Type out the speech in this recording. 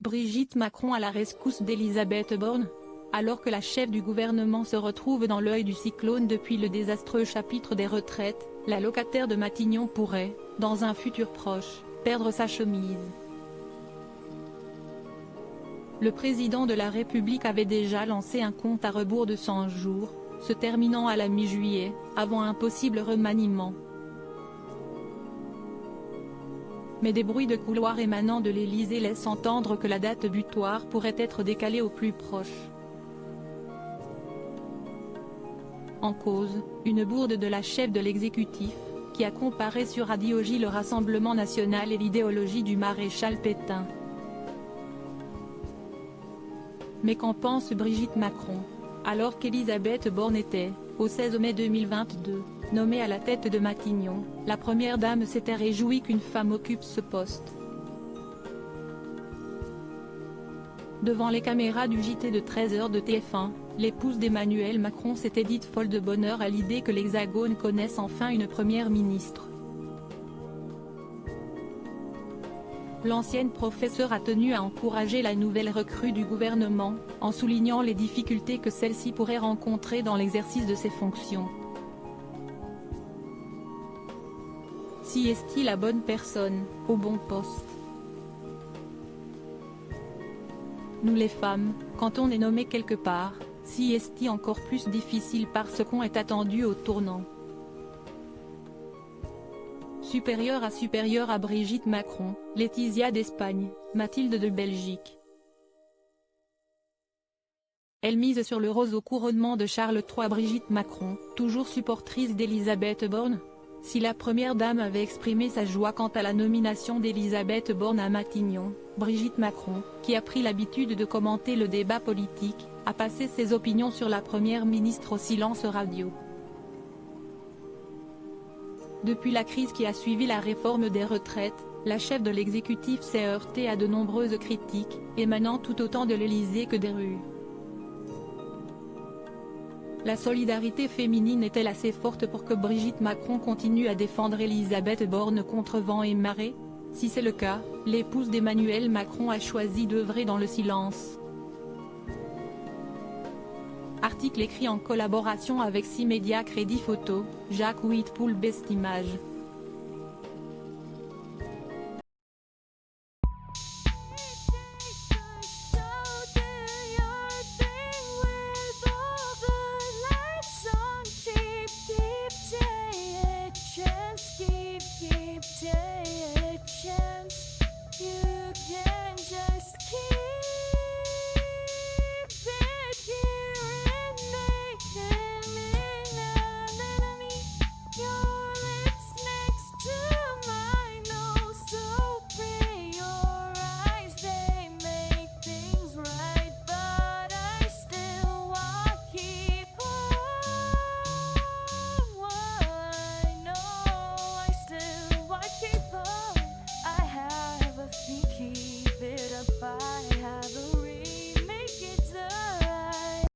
Brigitte Macron à la rescousse d'Elisabeth Borne. Alors que la chef du gouvernement se retrouve dans l'œil du cyclone depuis le désastreux chapitre des retraites, la locataire de Matignon pourrait, dans un futur proche, perdre sa chemise. Le président de la République avait déjà lancé un compte à rebours de 100 jours, se terminant à la mi-juillet, avant un possible remaniement. Mais des bruits de couloir émanant de l'Élysée laissent entendre que la date butoir pourrait être décalée au plus proche. En cause, une bourde de la chef de l'exécutif, qui a comparé sur Radio J le Rassemblement national et l'idéologie du maréchal Pétain. Mais qu'en pense Brigitte Macron? Alors qu'Elisabeth Borne était, au 16 mai 2022, nommée à la tête de Matignon, la première dame s'était réjouie qu'une femme occupe ce poste. Devant les caméras du JT de 13h de TF1, l'épouse d'Emmanuel Macron s'était dite folle de bonheur à l'idée que l'Hexagone connaisse enfin une première ministre. L'ancienne professeure a tenu à encourager la nouvelle recrue du gouvernement, en soulignant les difficultés que celle-ci pourrait rencontrer dans l'exercice de ses fonctions. Si est-il la bonne personne, au bon poste? Nous les femmes, quand on est nommé quelque part, si est-il encore plus difficile parce qu'on est attendu au tournant. Supérieure à Brigitte Macron, Laetitia d'Espagne, Mathilde de Belgique. Elle mise sur le rose au couronnement de Charles III. Brigitte Macron, toujours supportrice d'Elisabeth Borne. Si la première dame avait exprimé sa joie quant à la nomination d'Elisabeth Borne à Matignon, Brigitte Macron, qui a pris l'habitude de commenter le débat politique, a passé ses opinions sur la première ministre au silence radio. Depuis la crise qui a suivi la réforme des retraites, la chef de l'exécutif s'est heurtée à de nombreuses critiques, émanant tout autant de l'Élysée que des rues. La solidarité féminine est-elle assez forte pour que Brigitte Macron continue à défendre Elisabeth Borne contre vent et marée? Si c'est le cas, l'épouse d'Emmanuel Macron a choisi d'œuvrer dans le silence. Article écrit en collaboration avec 6 médias Crédit Photo, Jacques Whitpool Best Images.